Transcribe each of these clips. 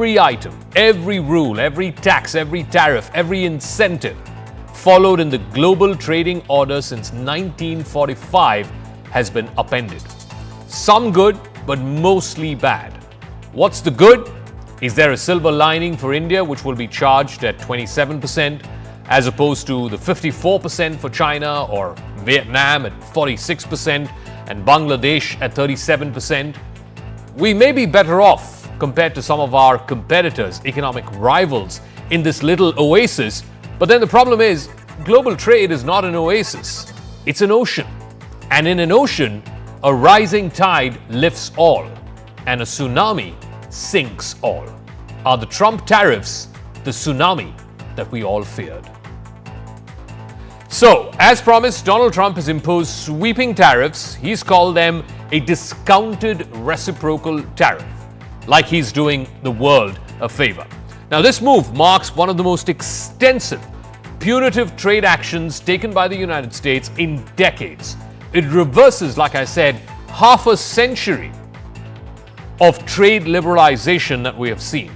every item, every rule, every tax, every tariff, every incentive followed in the global trading order since 1945 has been upended. Some good, but mostly bad. What's the good? Is there a silver lining for India, which will be charged at 27%, as opposed to the 54% for China or Vietnam at 46% and Bangladesh at 37%? We may be better off compared to some of our competitors, economic rivals, in this little oasis. But then the problem is, global trade is not an oasis. It's an ocean. And in an ocean, a rising tide lifts all, and a tsunami sinks all. Are the Trump tariffs the tsunami that we all feared? So, as promised, Donald Trump has imposed sweeping tariffs. He's called them a discounted reciprocal tariff, like he's doing the world a favor. Now, this move marks one of the most extensive punitive trade actions taken by the United States in decades. It reverses, like I said, half a century of trade liberalization that we have seen.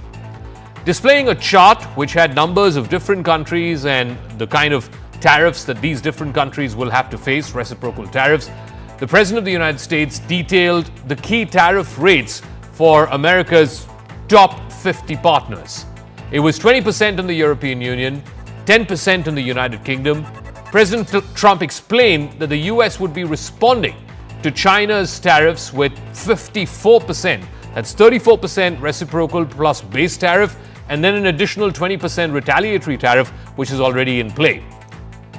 Displaying a chart which had numbers of different countries and the kind of tariffs that these different countries will have to face, reciprocal tariffs, the President of the United States detailed the key tariff rates for America's top 50 partners. It was 20% in the European Union, 10% in the United Kingdom. President Trump explained that the U.S. would be responding to China's tariffs with 54%. That's 34% reciprocal plus base tariff, and then an additional 20% retaliatory tariff, which is already in play.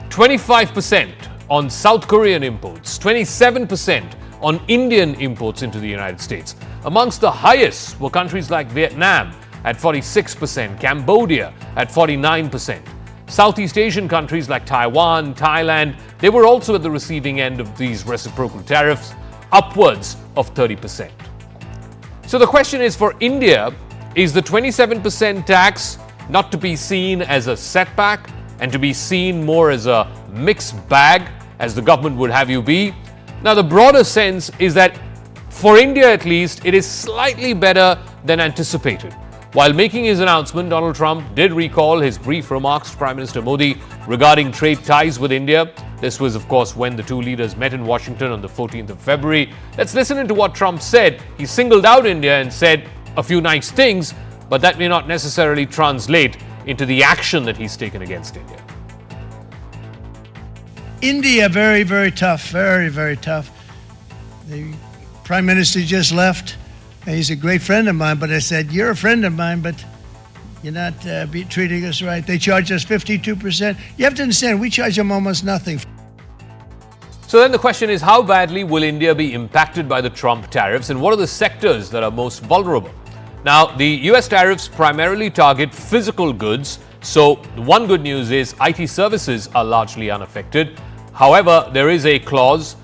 25% on South Korean imports, 27% on Indian imports into the United States. Amongst the highest were countries like Vietnam at 46%, Cambodia at 49%. Southeast Asian countries like Taiwan, Thailand, they were also at the receiving end of these reciprocal tariffs, upwards of 30%. So the question is, for India, is the 27% tax not to be seen as a setback and to be seen more as a mixed bag, as the government would have you be? Now, the broader sense is that for India at least, it is slightly better than anticipated. While making his announcement, Donald Trump did recall his brief remarks to Prime Minister Modi regarding trade ties with India. This was, of course, when the two leaders met in Washington on the 14th of February. Let's listen into what Trump said. He singled out India and said a few nice things, but that may not necessarily translate into the action that he's taken against India. India, very, very tough, very, very tough. The Prime Minister just left. He's a great friend of mine, but I said, you're a friend of mine, but you're not treating us right. They charge us 52%. You have to understand, we charge them almost nothing. So then the question is, how badly will India be impacted by the Trump tariffs, and what are the sectors that are most vulnerable? Now, the U.S. tariffs primarily target physical goods, so the one good news is IT services are largely unaffected. However, there is a clause.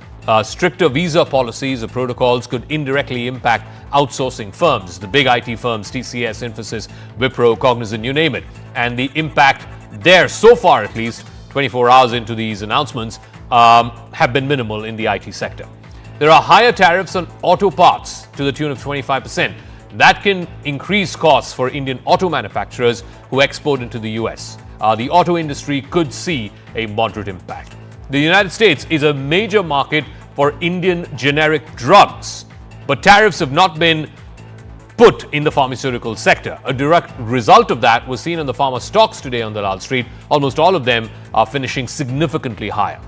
Stricter visa policies or protocols could indirectly impact outsourcing firms, the big IT firms, TCS, Infosys, Wipro, Cognizant, you name it. And the impact there, so far at least, 24 hours into these announcements, have been minimal in the IT sector. There are higher tariffs on auto parts to the tune of 25%. That can increase costs for Indian auto manufacturers who export into the US. The auto industry could see a moderate impact. The United States is a major market for Indian generic drugs, but tariffs have not been put in the pharmaceutical sector. A direct result of that was seen in the pharma stocks today on Dalal Street. Almost all of them are finishing significantly higher.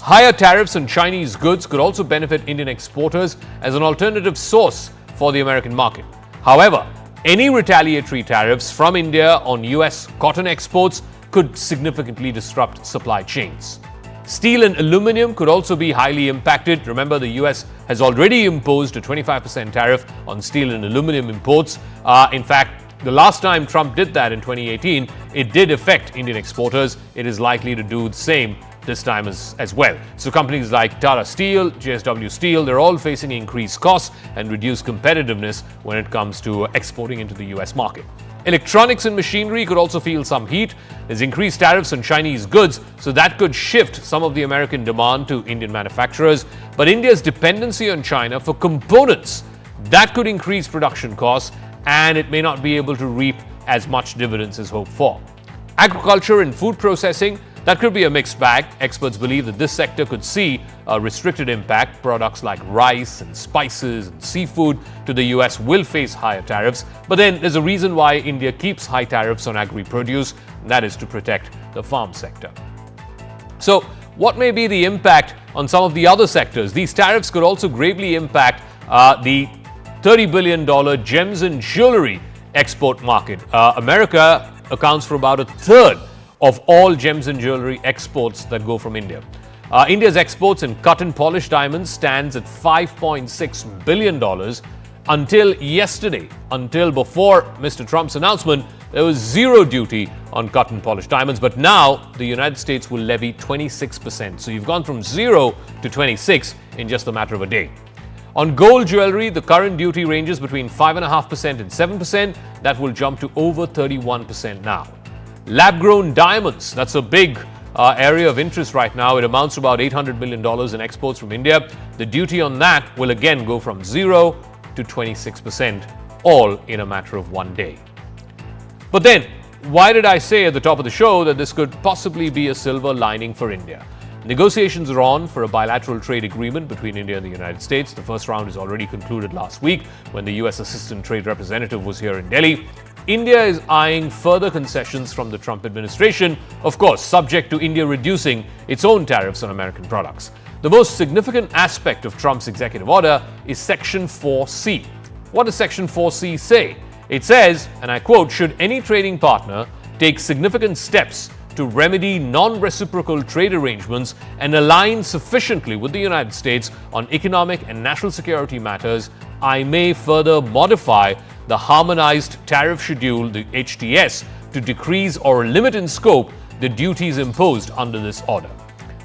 Higher tariffs on Chinese goods could also benefit Indian exporters as an alternative source for the American market. However, any retaliatory tariffs from India on US cotton exports could significantly disrupt supply chains. Steel and aluminum could also be highly impacted. Remember, the US has already imposed a 25% tariff on steel and aluminum imports. In fact, the last time Trump did that in 2018, it did affect Indian exporters. It is likely to do the same this time as well. So companies like Tata Steel, JSW Steel, they're all facing increased costs and reduced competitiveness when it comes to exporting into the US market. Electronics and machinery could also feel some heat. There's increased tariffs on Chinese goods, so that could shift some of the American demand to Indian manufacturers. But India's dependency on China for components, that could increase production costs and it may not be able to reap as much dividends as hoped for. Agriculture and food processing, that could be a mixed bag. Experts believe that this sector could see a restricted impact. Products like rice and spices and seafood to the US will face higher tariffs. But then there's a reason why India keeps high tariffs on agri-produce, and that is to protect the farm sector. So, what may be the impact on some of the other sectors? These tariffs could also gravely impact the $30 billion gems and jewelry export market. America accounts for about a third of all gems and jewelry exports that go from India. India's exports in cut and polished diamonds stands at $5.6 billion. Until yesterday, until before Mr. Trump's announcement, there was zero duty on cut and polished diamonds. But now the United States will levy 26%. So you've gone from 0 to 26 in just a matter of a day. On gold jewelry, the current duty ranges between 5.5% and 7%. That will jump to over 31% now. Lab-grown diamonds, that's a big area of interest right now. It amounts to about $800 million in exports from India. The duty on that will again go from 0 to 26%, all in a matter of one day. But then, why did I say at the top of the show that this could possibly be a silver lining for India? Negotiations are on for a bilateral trade agreement between India and the United States. The first round is already concluded last week when the U.S. Assistant Trade Representative was here in Delhi. India is eyeing further concessions from the Trump administration, of course, subject to India reducing its own tariffs on American products. The most significant aspect of Trump's executive order is Section 4C. What does Section 4C say? It says, and I quote, should any trading partner take significant steps to remedy non-reciprocal trade arrangements and align sufficiently with the United States on economic and national security matters, I may further modify the Harmonized Tariff Schedule, the HTS, to decrease or limit in scope the duties imposed under this order.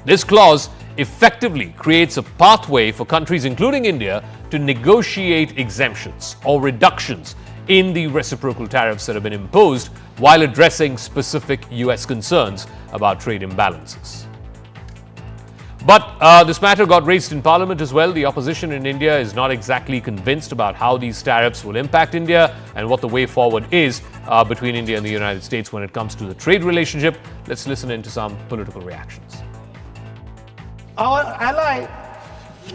This clause effectively creates a pathway for countries, including India, to negotiate exemptions or reductions in the reciprocal tariffs that have been imposed while addressing specific U.S. concerns about trade imbalances. But this matter got raised in Parliament as well. The opposition in India is not exactly convinced about how these tariffs will impact India and what the way forward is between India and the United States when it comes to the trade relationship. Let's listen into some political reactions. Our ally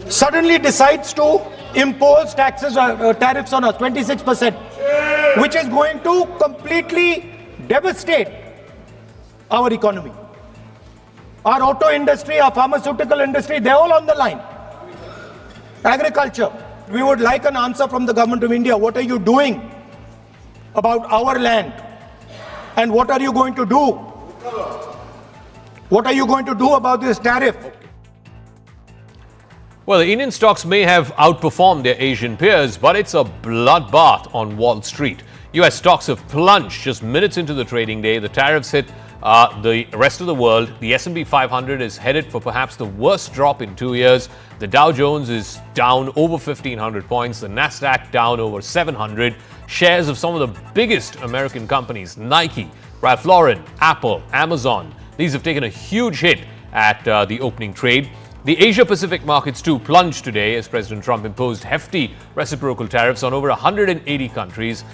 suddenly decides to impose taxes or tariffs on us, 26%, which is going to completely devastate our economy. Our auto industry, our pharmaceutical industry, they're all on the line. Agriculture, we would like an answer from the government of India. What are you doing about our land? And what are you going to do? What are you going to do about this tariff? Well, the Indian stocks may have outperformed their Asian peers, but it's a bloodbath on Wall Street. U.S. stocks have plunged just minutes into the trading day. The tariffs hit the rest of the world. The S&P 500 is headed for perhaps the worst drop in 2 years. The Dow Jones is down over 1,500 points. The Nasdaq down over 700. Shares of some of the biggest American companies, Nike, Ralph Lauren, Apple, Amazon, these have taken a huge hit at the opening trade. The Asia-Pacific markets too plunged today as President Trump imposed hefty reciprocal tariffs on over 180 countries.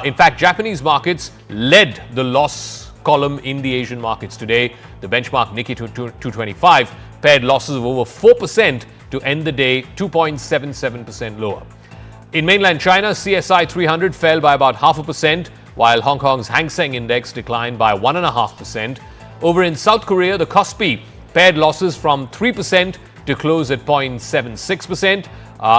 In fact, Japanese markets led the loss column in the Asian markets today. The benchmark Nikkei 225 paired losses of over 4% to end the day 2.77% lower. In mainland China, CSI 300 fell by about 0.5%, while Hong Kong's Hang Seng Index declined by 1.5%. Over in South Korea, the Kospi paired losses from 3% to close at 0.76%.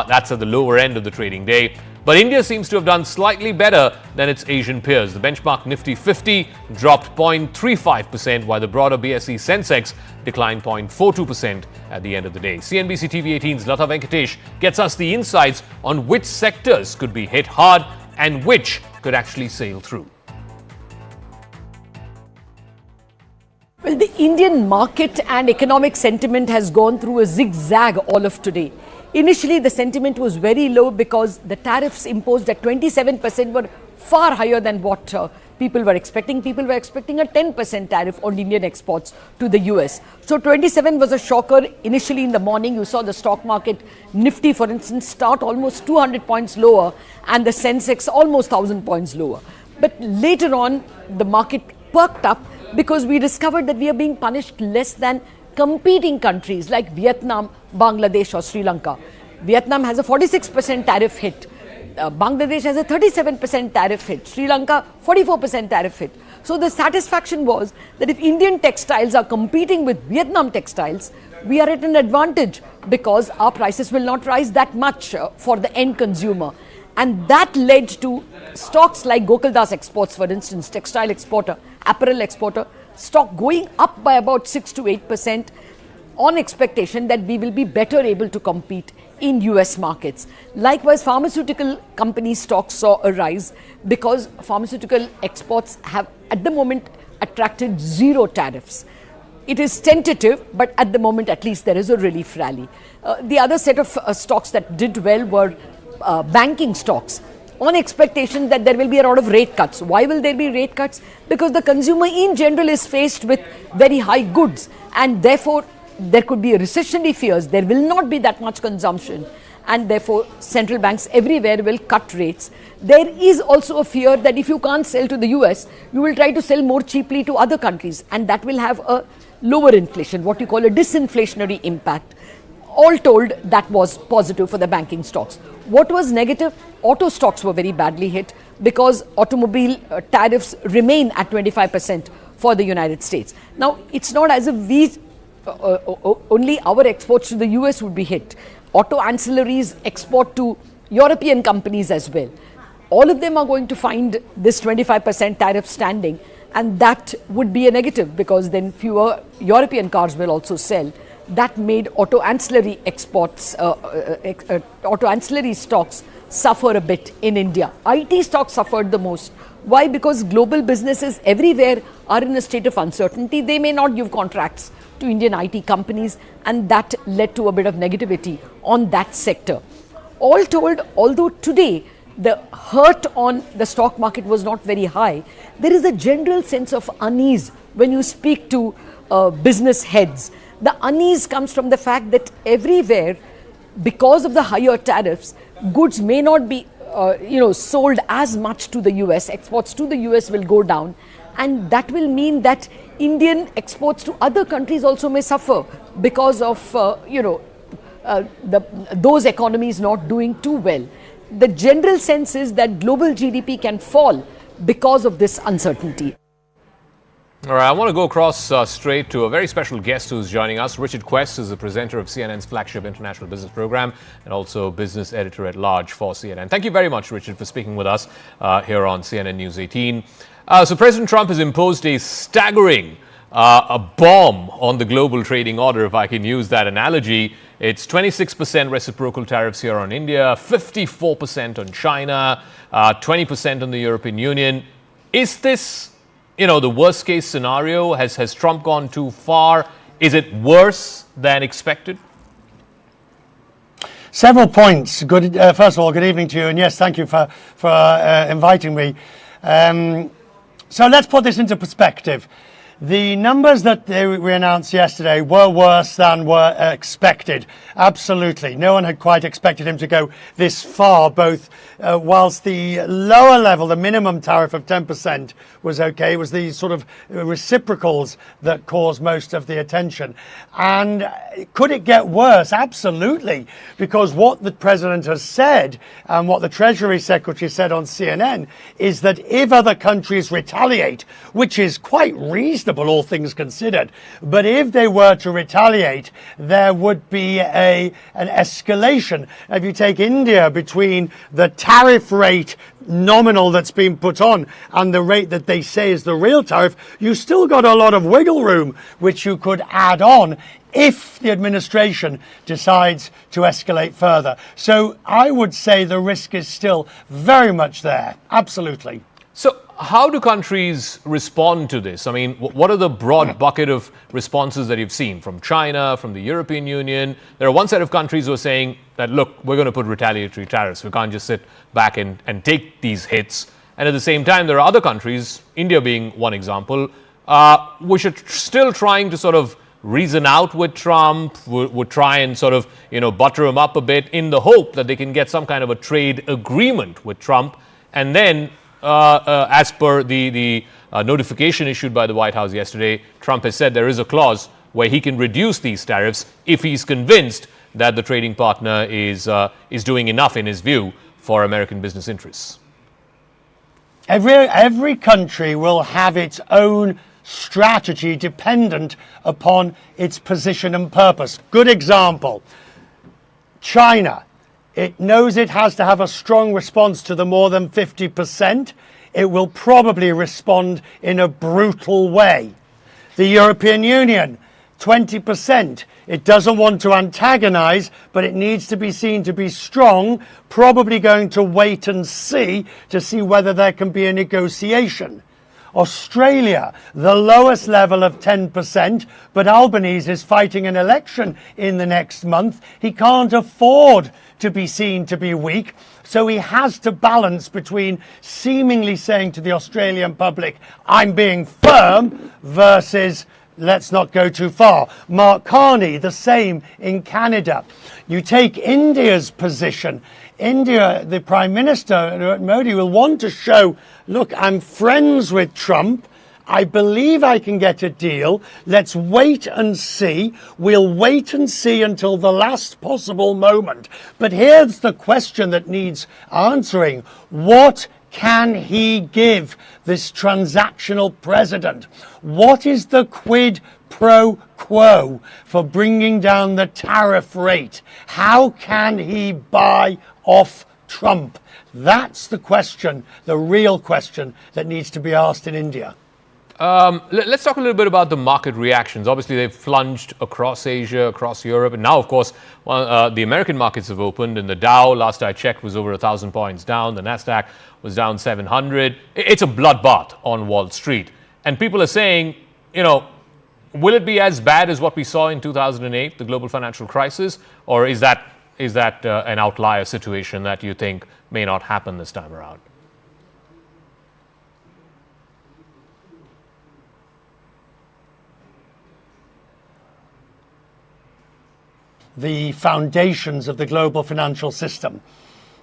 That's at the lower end of the trading day. But India seems to have done slightly better than its Asian peers. The benchmark Nifty 50 dropped 0.35%, while the broader BSE Sensex declined 0.42% at the end of the day. CNBC TV 18's Lata Venkatesh gets us the insights on which sectors could be hit hard and which could actually sail through. Well, the Indian market and economic sentiment has gone through a zigzag all of today. Initially, the sentiment was very low because the tariffs imposed at 27% were far higher than what people were expecting. People were expecting a 10% tariff on Indian exports to the US. So 27 was a shocker. Initially in the morning, you saw the stock market, Nifty for instance, start almost 200 points lower and the Sensex almost 1,000 points lower. But later on, the market perked up because we discovered that we are being punished less than competing countries like Vietnam, Bangladesh or Sri Lanka. Vietnam has a 46% tariff hit. Bangladesh has a 37% tariff hit. Sri Lanka, 44% tariff hit. So the satisfaction was that if Indian textiles are competing with Vietnam textiles, we are at an advantage because our prices will not rise that much for the end consumer. And that led to stocks like Gokaldas Exports, for instance, textile exporter, apparel exporter, stock going up by about 6 to 8% on expectation that we will be better able to compete in US markets. Likewise, pharmaceutical company stocks saw a rise because pharmaceutical exports have at the moment attracted zero tariffs. It is tentative, but at the moment at least there is a relief rally. The other set of stocks that did well were banking stocks on expectation that there will be a lot of rate cuts. Why will there be rate cuts? Because the consumer in general is faced with very high goods and therefore there could be a recessionary fears. There will not be that much consumption and therefore central banks everywhere will cut rates. There is also a fear that if you can't sell to the US, you will try to sell more cheaply to other countries and that will have a lower inflation, what you call a disinflationary impact. All told, that was positive for the banking stocks. What was negative? Auto stocks were very badly hit because automobile tariffs remain at 25% for the United States. Now, it's not as if we only our exports to the US would be hit. Auto ancillaries export to European companies as well. All of them are going to find this 25% tariff standing, and that would be a negative because then fewer European cars will also sell. That made auto ancillary exports, auto ancillary stocks suffer a bit in India. IT stocks suffered the most. Why? Because global businesses everywhere are in a state of uncertainty. They may not give contracts to Indian IT companies, and that led to a bit of negativity on that sector. All told, although today the hurt on the stock market was not very high, there is a general sense of unease when you speak to business heads. The unease comes from the fact that everywhere, because of the higher tariffs, goods may not be sold as much to the US. Exports to the US will go down, and that will mean that Indian exports to other countries also may suffer because of those economies not doing too well. The general sense is that global GDP can fall because of this uncertainty. All right, I want to go across straight to a very special guest who's joining us. Richard Quest is the presenter of CNN's flagship international business program and also business editor at large for CNN. Thank you very much, Richard, for speaking with us here on CNN News 18. So President Trump has imposed a staggering a bomb on the global trading order, if I can use that analogy. It's 26% reciprocal tariffs here on India, 54% on China, 20% on the European Union. Is this the worst case scenario? Has Trump gone too far? Is it worse than expected? Several points. Good. First of all, good evening to you. And yes, thank you for inviting me. So let's put this into perspective. The numbers that we announced yesterday were worse than were expected. Absolutely. No one had quite expected him to go this far, both whilst the lower level, the minimum tariff of 10% was okay, it was these sort of reciprocals that caused most of the attention. And could it get worse? Absolutely. Because what the president has said and what the Treasury Secretary said on CNN is that if other countries retaliate, which is quite reasonable, all things considered, but if they were to retaliate, there would be an escalation. If you take India, between the tariff rate nominal that's been put on and the rate that they say is the real tariff, you still got a lot of wiggle room which you could add on if the administration decides to escalate further. So I would say the risk is still very much there. Absolutely. So how do countries respond to this? I mean, what are the broad bucket of responses that you've seen from China, from the European Union? There are one set of countries who are saying that, look, we're going to put retaliatory tariffs. We can't just sit back and take these hits. And at the same time, there are other countries, India being one example, which are still trying to sort of reason out with Trump, would try and sort of, butter him up a bit in the hope that they can get some kind of a trade agreement with Trump. And then, as per the notification issued by the White House yesterday, Trump has said there is a clause where he can reduce these tariffs if he's convinced that the trading partner is doing enough, in his view, for American business interests. Every country will have its own strategy dependent upon its position and purpose. Good example, China. It knows it has to have a strong response to the more than 50%. It will probably respond in a brutal way. The European Union, 20%. It doesn't want to antagonize, but it needs to be seen to be strong, probably going to wait and see to see whether there can be a negotiation. Australia, the lowest level of 10%, but Albanese is fighting an election in the next month. He can't afford to be seen to be weak, so he has to balance between seemingly saying to the Australian public, I'm being firm, versus let's not go too far. Mark Carney, the same in Canada. You take India's position. India, the Prime Minister, Modi, will want to show, look, I'm friends with Trump. I believe I can get a deal. Let's wait and see. We'll wait and see until the last possible moment. But here's the question that needs answering. What can he give this transactional president? What is the quid pro quo for bringing down the tariff rate? How can he buy off Trump? That's the question, the real question that needs to be asked in India. Let's talk a little bit about the market reactions. Obviously, they've plunged across Asia, across Europe, and now, of course, the American markets have opened, and the Dow, last I checked, was over 1,000 points down. The Nasdaq was down 700. It's a bloodbath on Wall Street. And people are saying, will it be as bad as what we saw in 2008, the global financial crisis, or is that an outlier situation that you think may not happen this time around? The foundations of the global financial system.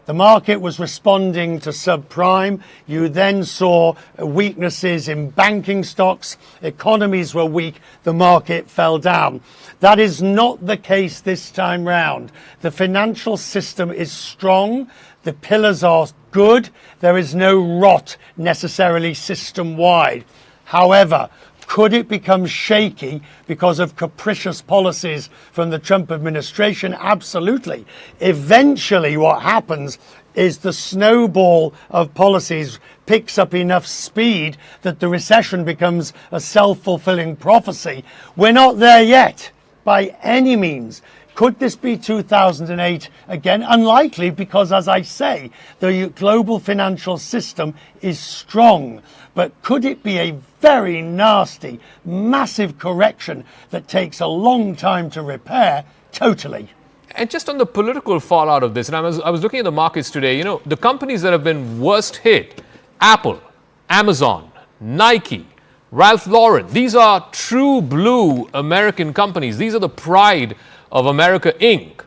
The market was responding to subprime. You then saw weaknesses in banking stocks. Economies were weak. The market fell down. That is not the case this time round. The financial system is strong. The pillars are good. There is no rot necessarily system-wide. However, could it become shaky because of capricious policies from the Trump administration? Absolutely. Eventually, what happens is the snowball of policies picks up enough speed that the recession becomes a self-fulfilling prophecy. We're not there yet, by any means. Could this be 2008 again? Unlikely, because, as I say, the global financial system is strong. But could it be a very nasty, massive correction that takes a long time to repair? Totally. And just on the political fallout of this, and I was looking at the markets today, the companies that have been worst hit, Apple, Amazon, Nike, Ralph Lauren, these are true blue American companies. These are the pride of America Inc.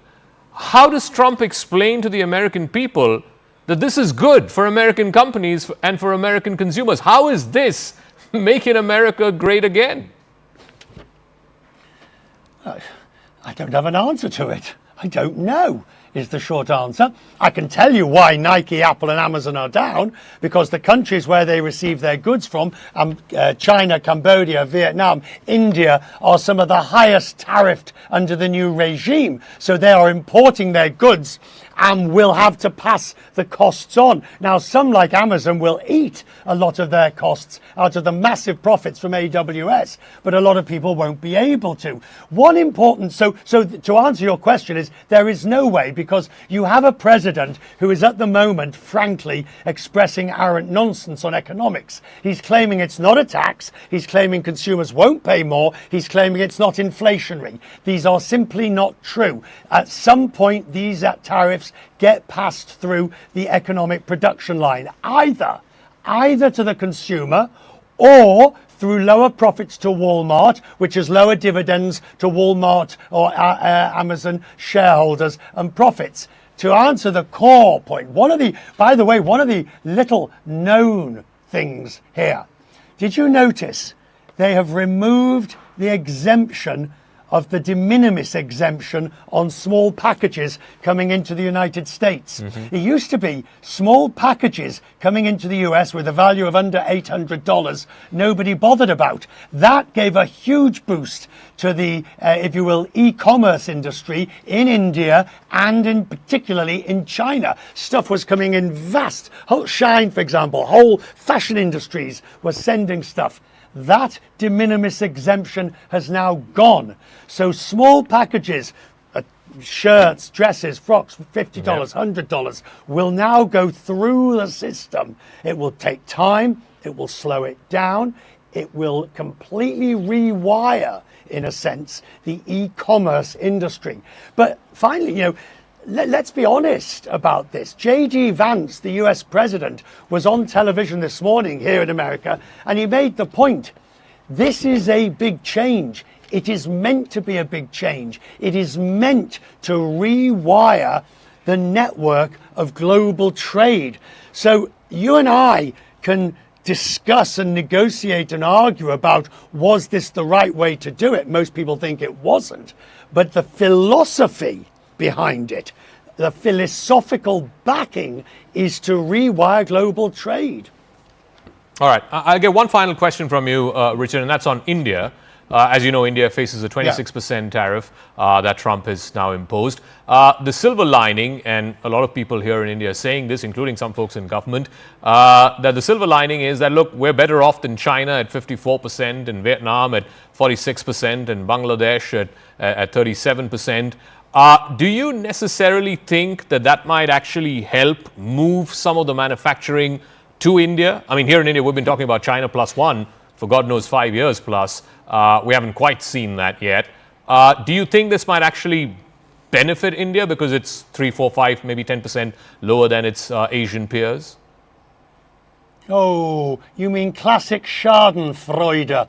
How does Trump explain to the American people that this is good for American companies and for American consumers? How is this making America great again? I don't have an answer to it. I don't know, is the short answer. I can tell you why Nike, Apple and Amazon are down, because the countries where they receive their goods from, China, Cambodia, Vietnam, India, are some of the highest tariffed under the new regime. So they are importing their goods and will have to pass the costs on. Now, some like Amazon will eat a lot of their costs out of the massive profits from AWS, but a lot of people won't be able to. One important, so to answer your question is, there is no way, because you have a president who is at the moment, frankly, expressing arrant nonsense on economics. He's claiming it's not a tax. He's claiming consumers won't pay more. He's claiming it's not inflationary. These are simply not true. At some point, these tariffs get passed through the economic production line. Either either to the consumer or through lower profits to Walmart, which is lower dividends to Walmart or Amazon shareholders and profits. To answer the core point, by the way, one of the little known things here, did you notice they have removed the exemption of the de minimis exemption on small packages coming into the United States. It used to be small packages coming into the US with a value of under $800, nobody bothered about. That gave a huge boost to the, if you will, e-commerce industry in India and particularly in China. Stuff was coming in vast. Shine, for example, whole fashion industries were sending stuff. That de minimis exemption has now gone. So small packages, shirts, dresses, frocks, $50, $100, will now go through the system. It will take time. It will slow it down. It will completely rewire, in a sense, the e-commerce industry. But finally, let's be honest about this. J.D. Vance, the US president, was on television this morning here in America, and he made the point. This is a big change. It is meant to be a big change. It is meant to rewire the network of global trade. So you and I can discuss and negotiate and argue about, was this the right way to do it? Most people think it wasn't. But the philosophy behind it, the philosophical backing, is to rewire global trade. All right. I'll get one final question from you, Richard, and that's on India. As you know, India faces a 26% tariff that Trump has now imposed. The silver lining, and a lot of people here in India are saying this, including some folks in government, that the silver lining is that, look, we're better off than China at 54%, and Vietnam at 46%, and Bangladesh at 37%. Do you necessarily think that might actually help move some of the manufacturing to India? I mean, here in India, we've been talking about China +1 for God knows 5 years plus. We haven't quite seen that yet. Do you think this might actually benefit India because it's 3, 4, 5, maybe 10% lower than its Asian peers? Oh, you mean classic Schadenfreude.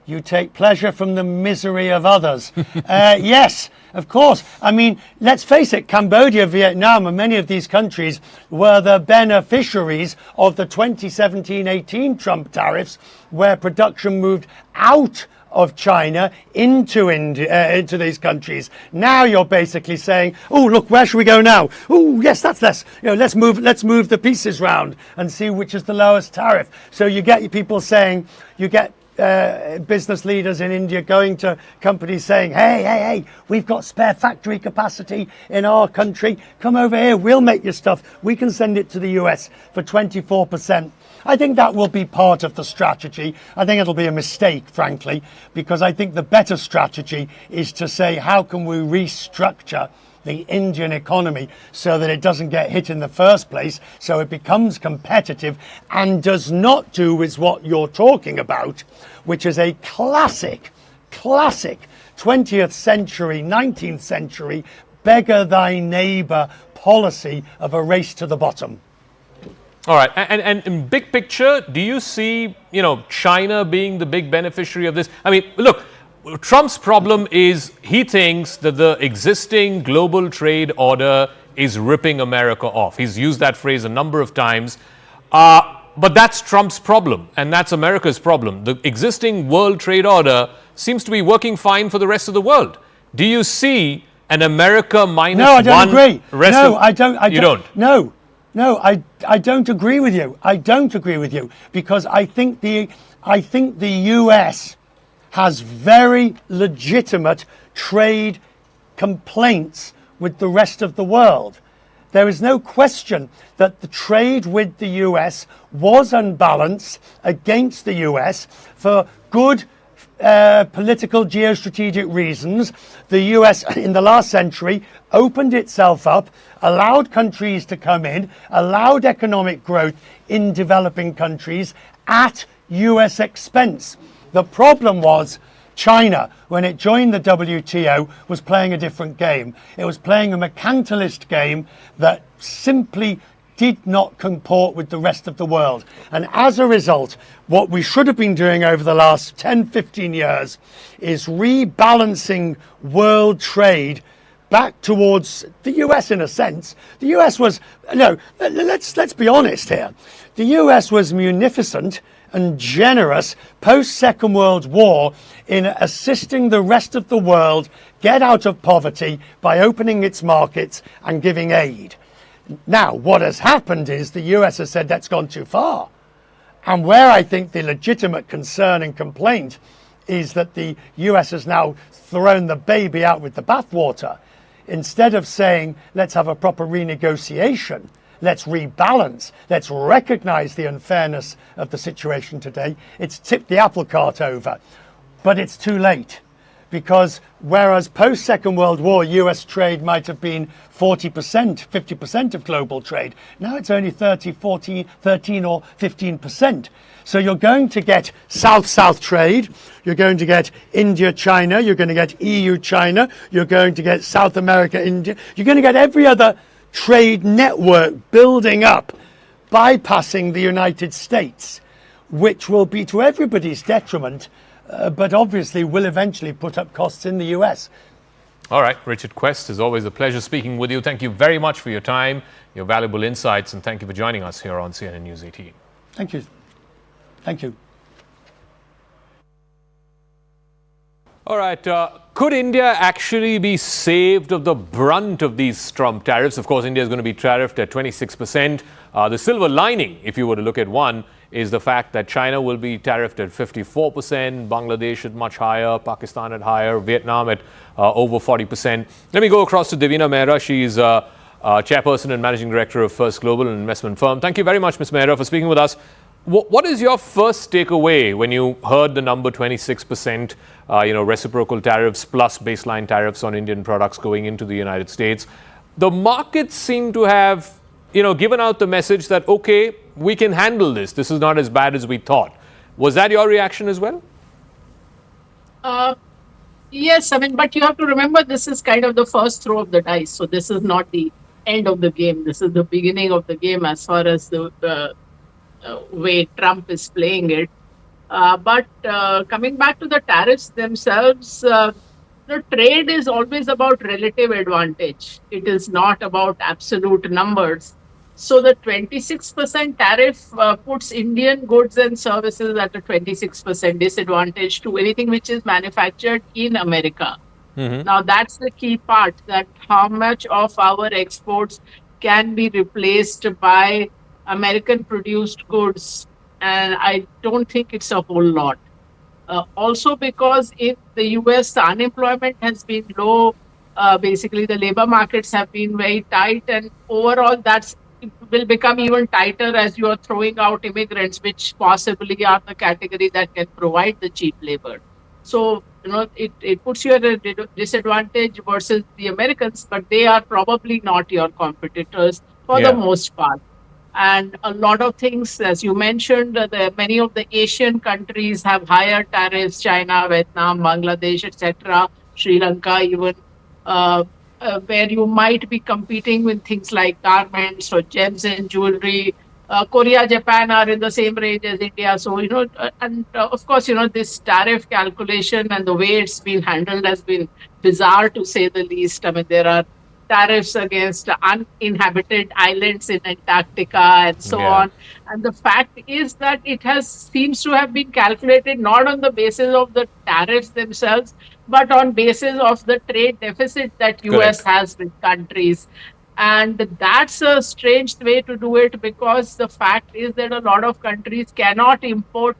You take pleasure from the misery of others. Yes, of course. I mean, let's face it, Cambodia, Vietnam, and many of these countries were the beneficiaries of the 2017-18 Trump tariffs, where production moved out of China into India, into these countries. Now you're basically saying, oh, look, where should we go now? Oh, yes, that's less. Let's move the pieces round and see which is the lowest tariff. So you get people saying, you get business leaders in India going to companies saying, hey, we've got spare factory capacity in our country. Come over here, we'll make your stuff. We can send it to the US for 24%. I think that will be part of the strategy. I think it'll be a mistake, frankly, because I think the better strategy is to say, how can we restructure the Indian economy so that it doesn't get hit in the first place, so it becomes competitive and does not do with what you're talking about, which is a classic 20th century, 19th century, beggar thy neighbor policy of a race to the bottom. All right. And in big picture, do you see, China being the big beneficiary of this? I mean, look, Trump's problem is he thinks that the existing global trade order is ripping America off. He's used that phrase a number of times. But that's Trump's problem, and that's America's problem. The existing world trade order seems to be working fine for the rest of the world. Do you see an America minus one? No, I don't agree. I don't. No, I don't agree with you. I don't agree with you, because I think the U.S. has very legitimate trade complaints with the rest of the world. There is no question that the trade with the US was unbalanced against the US for good political geostrategic reasons. The US in the last century opened itself up, allowed countries to come in, allowed economic growth in developing countries at US expense. The problem was China, when it joined the WTO, was playing a different game. It was playing a mercantilist game that simply did not comport with the rest of the world. And as a result, what we should have been doing over the last 10, 15 years is rebalancing world trade back towards the US in a sense. The US was, no, let's be honest here. The US was munificent and generous post-Second World War in assisting the rest of the world get out of poverty by opening its markets and giving aid. Now, what has happened is the US has said that's gone too far. And where I think the legitimate concern and complaint is that the US has now thrown the baby out with the bathwater. Instead of saying, let's have a proper renegotiation, let's rebalance, let's recognize the unfairness of the situation today, it's tipped the apple cart over. But it's too late. Because whereas post-Second World War, US trade might have been 40%, 50% of global trade, now it's only 13 or 15%. So you're going to get South-South trade, you're going to get India-China, you're going to get EU-China, you're going to get South America-India, you're going to get every other trade network building up, bypassing the United States, which will be to everybody's detriment, but obviously will eventually put up costs in the US. All right, Richard Quest, it's always a pleasure speaking with you. Thank you very much for your time, your valuable insights, and thank you for joining us here on CNN News 18. Thank you. Thank you. All right, could India actually be saved of the brunt of these Trump tariffs? Of course, India is going to be tariffed at 26%. The silver lining, if you were to look at one, is the fact that China will be tariffed at 54%, Bangladesh at much higher, Pakistan at higher, Vietnam at over 40%. Let me go across to Devina Mehra. She's chairperson and managing director of First Global, an investment firm. Thank you very much, Ms. Mehra, for speaking with us. What is your first takeaway when you heard the number 26%, reciprocal tariffs plus baseline tariffs on Indian products going into the United States? The markets seem to have, given out the message that, okay, we can handle this. This is not as bad as we thought. Was that your reaction as well? Yes, but you have to remember this is kind of the first throw of the dice. So this is not the end of the game. This is the beginning of the game as far as the way Trump is playing it. But coming back to the tariffs themselves, the trade is always about relative advantage. It is not about absolute numbers. So the 26% tariff puts Indian goods and services at a 26% disadvantage to anything which is manufactured in America. Mm-hmm. Now that's the key part, that how much of our exports can be replaced by American produced goods. And I don't think it's a whole lot. Also because if the US unemployment has been low, basically the labor markets have been very tight, and overall it will become even tighter as you are throwing out immigrants, which possibly are the category that can provide the cheap labor. So, it puts you at a disadvantage versus the Americans, but they are probably not your competitors for the most part. And a lot of things, as you mentioned, many of the Asian countries have higher tariffs, China, Vietnam, Bangladesh, etc., Sri Lanka even, where you might be competing with things like garments or gems and jewelry. Korea, Japan are in the same range as India. So, of course, this tariff calculation and the way it's been handled has been bizarre, to say the least. There are tariffs against uninhabited islands in Antarctica and so on. And the fact is that it seems to have been calculated not on the basis of the tariffs themselves, but on basis of the trade deficit that US has with countries. And that's a strange way to do it, because the fact is that a lot of countries cannot import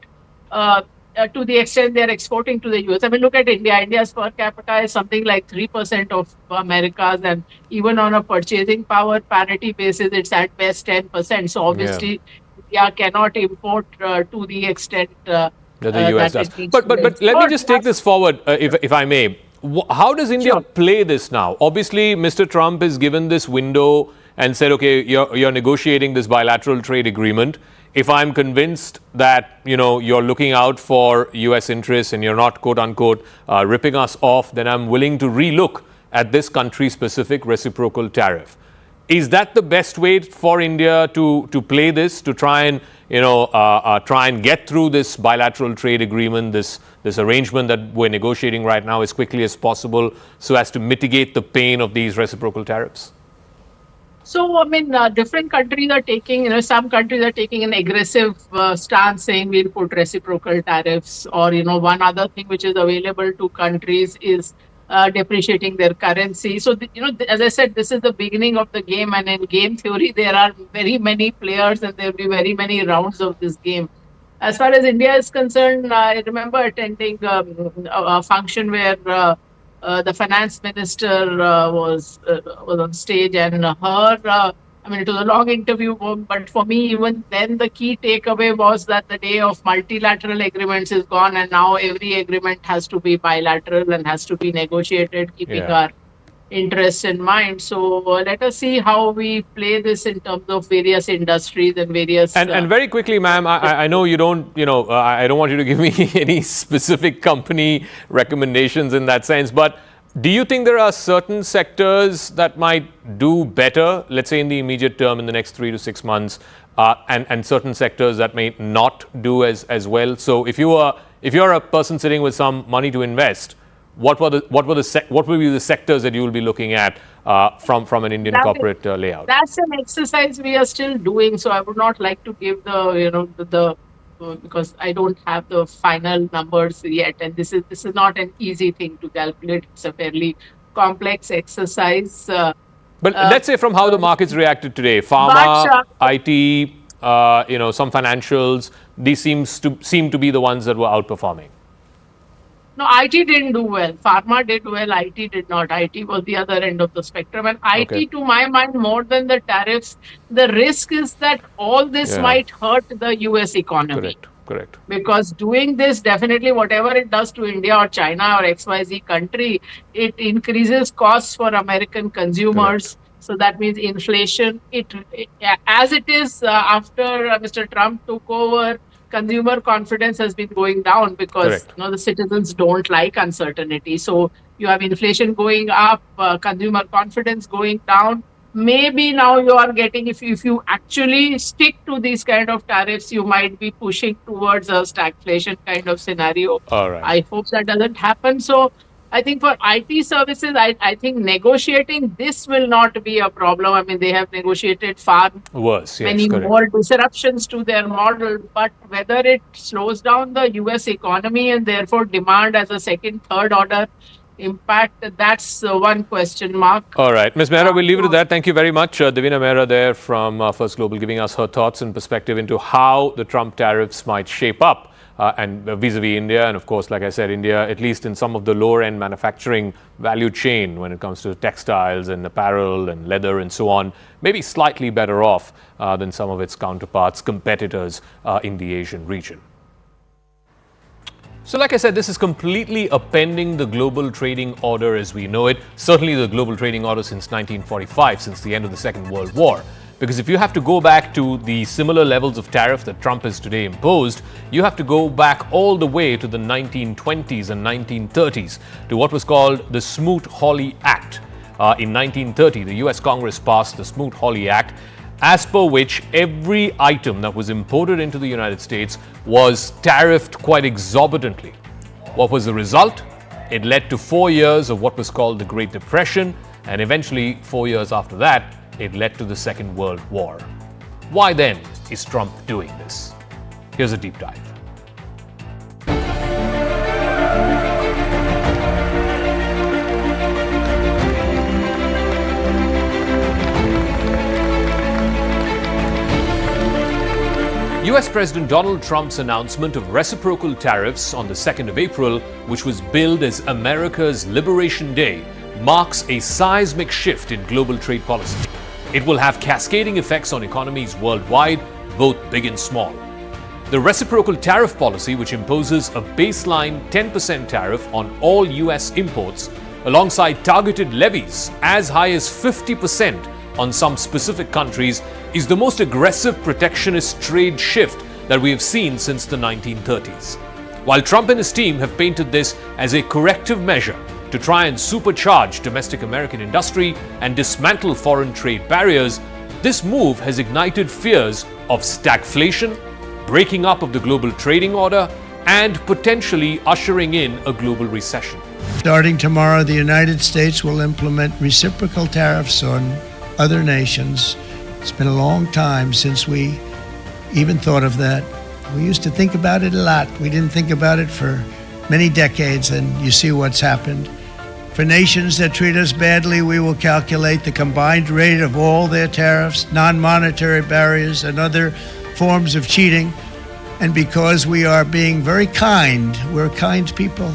to the extent they're exporting to the US. Look at India. India's per capita is something like 3% of America's, and even on a purchasing power parity basis, it's at best 10%. So obviously, India cannot import to the extent that the US does. But let me just take this forward, if I may. How does India play this now? Obviously, Mr. Trump has given this window and said, okay, you're negotiating this bilateral trade agreement. If I'm convinced that, you're looking out for US interests and you're not, quote unquote, ripping us off, then I'm willing to relook at this country-specific reciprocal tariff. Is that the best way for India to play this, to try and try and get through this bilateral trade agreement, this arrangement that we're negotiating right now as quickly as possible, so as to mitigate the pain of these reciprocal tariffs? So, I mean, different countries are taking, some countries are taking an aggressive stance saying we'll put reciprocal tariffs, or, one other thing which is available to countries is depreciating their currency. So, as I said, this is the beginning of the game, and in game theory, there are very many players and there will be very many rounds of this game. As far as India is concerned, I remember attending a function where the finance minister was on stage, and it was a long interview, but for me, even then, the key takeaway was that the day of multilateral agreements is gone, and now every agreement has to be bilateral and has to be negotiated, keeping our interests in mind. So let us see how we play this in terms of various industries and various. And very quickly, ma'am, I know you don't, I don't want you to give me any specific company recommendations in that sense, but do you think there are certain sectors that might do better, let's say in the immediate term, in the next 3 to 6 months, and certain sectors that may not do as well? So if you're a person sitting with some money to invest, what will be the sectors that you will be looking at from an Indian corporate layout? That's an exercise we are still doing. So I would not like to give the because I don't have the final numbers yet, and this is not an easy thing to calculate. It's a fairly complex exercise. But let's say from how the markets reacted today, pharma, IT, some financials, these seem to be the ones that were outperforming. No, IT didn't do well. Pharma did well. IT did not. IT was the other end of the spectrum. And IT, to my mind, more than the tariffs, the risk is that all this might hurt the U.S. economy. Correct. Because doing this, definitely whatever it does to India or China or XYZ country, it increases costs for American consumers. Correct. So that means inflation. As it is after Mr. Trump took over, consumer confidence has been going down because the citizens don't like uncertainty. So you have inflation going up, consumer confidence going down. Maybe now you are getting, if you actually stick to these kind of tariffs, you might be pushing towards a stagflation kind of scenario. All right. I hope that doesn't happen. So I think for IT services, I think negotiating this will not be a problem. I mean, they have negotiated far worse, many more disruptions to their model. But whether it slows down the U.S. economy and therefore demand as a second, third order impact, that's one question mark. All right. Ms. Mehra, we'll leave it at that. Thank you very much. Divina Mehra there from First Global, giving us her thoughts and perspective into how the Trump tariffs might shape up. And vis-a-vis India, and of course, like I said, India, at least in some of the lower-end manufacturing value chain when it comes to textiles and apparel and leather and so on, maybe slightly better off than some of its counterparts, competitors in the Asian region. So like I said, this is completely upending the global trading order as we know it, certainly the global trading order since 1945, since the end of the Second World War. Because if you have to go back to the similar levels of tariff that Trump has today imposed, you have to go back all the way to the 1920s and 1930s to what was called the Smoot-Hawley Act. In 1930, the U.S. Congress passed the Smoot-Hawley Act, as per which every item that was imported into the United States was tariffed quite exorbitantly. What was the result? It led to 4 years of what was called the Great Depression, and eventually 4 years after that, it led to the Second World War. Why then is Trump doing this? Here's a deep dive. US President Donald Trump's announcement of reciprocal tariffs on the 2nd of April, which was billed as America's Liberation Day, marks a seismic shift in global trade policy. It will have cascading effects on economies worldwide, both big and small. The reciprocal tariff policy, which imposes a baseline 10% tariff on all US imports, alongside targeted levies as high as 50% on some specific countries, is the most aggressive protectionist trade shift that we have seen since the 1930s. While Trump and his team have painted this as a corrective measure, to try and supercharge domestic American industry and dismantle foreign trade barriers, this move has ignited fears of stagflation, breaking up of the global trading order, and potentially ushering in a global recession. Starting tomorrow, the United States will implement reciprocal tariffs on other nations. It's been a long time since we even thought of that. We used to think about it a lot. We didn't think about it for many decades, and you see what's happened. For nations that treat us badly, we will calculate the combined rate of all their tariffs, non-monetary barriers, and other forms of cheating. And because we are being very kind, we're kind people,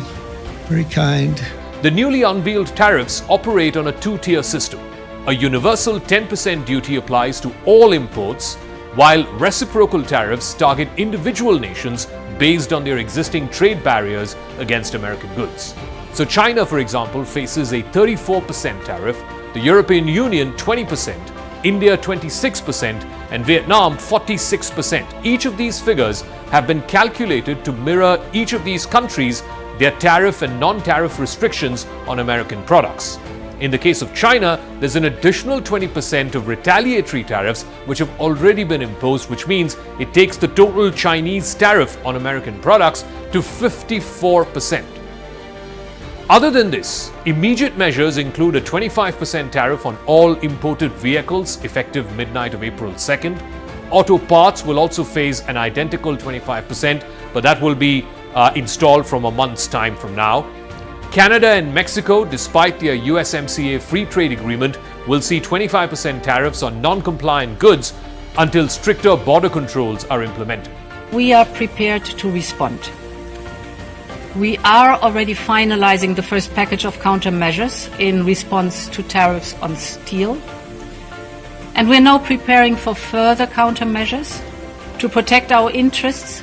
very kind. The newly unveiled tariffs operate on a two-tier system. A universal 10% duty applies to all imports, while reciprocal tariffs target individual nations based on their existing trade barriers against American goods. So China, for example, faces a 34% tariff, the European Union 20%, India 26%, and Vietnam 46%. Each of these figures have been calculated to mirror each of these countries, their tariff and non-tariff restrictions on American products. In the case of China, there's an additional 20% of retaliatory tariffs which have already been imposed, which means it takes the total Chinese tariff on American products to 54%. Other than this, immediate measures include a 25% tariff on all imported vehicles effective midnight of April 2nd. Auto parts will also face an identical 25%, but that will be installed from a month's time from now. Canada and Mexico, despite their USMCA free trade agreement, will see 25% tariffs on non-compliant goods until stricter border controls are implemented. We are prepared to respond. We are already finalizing the first package of countermeasures in response to tariffs on steel. And we're now preparing for further countermeasures to protect our interests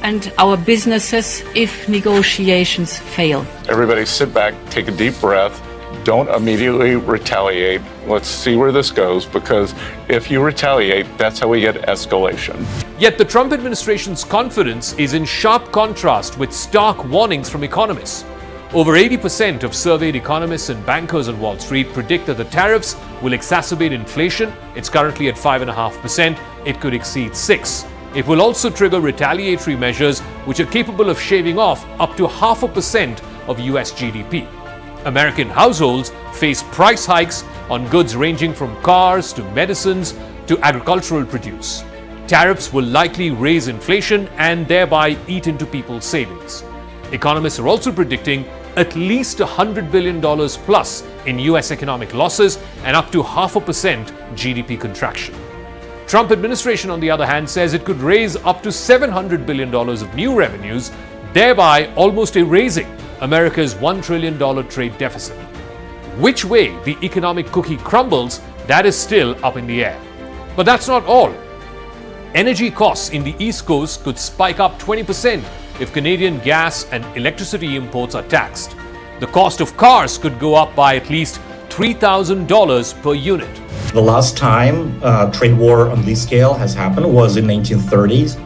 and our businesses if negotiations fail. Everybody sit back, take a deep breath, don't immediately retaliate. Let's see where this goes, because if you retaliate, that's how we get escalation. Yet the Trump administration's confidence is in sharp contrast with stark warnings from economists. Over 80% of surveyed economists and bankers on Wall Street predict that the tariffs will exacerbate inflation. It's currently at 5.5%. It could exceed 6%. It will also trigger retaliatory measures which are capable of shaving off up to 0.5% of U.S. GDP. American households face price hikes on goods ranging from cars to medicines to agricultural produce. Tariffs will likely raise inflation and thereby eat into people's savings. Economists are also predicting at least $100 billion plus in U.S. economic losses and up to 0.5% GDP contraction. Trump administration, on the other hand, says it could raise up to $700 billion of new revenues, thereby almost erasing America's $1 trillion trade deficit. Which way the economic cookie crumbles, that is still up in the air. But that's not all. Energy costs in the East Coast could spike up 20% if Canadian gas and electricity imports are taxed. The cost of cars could go up by at least $3,000 per unit. The last time trade war on this scale has happened was in 1930s.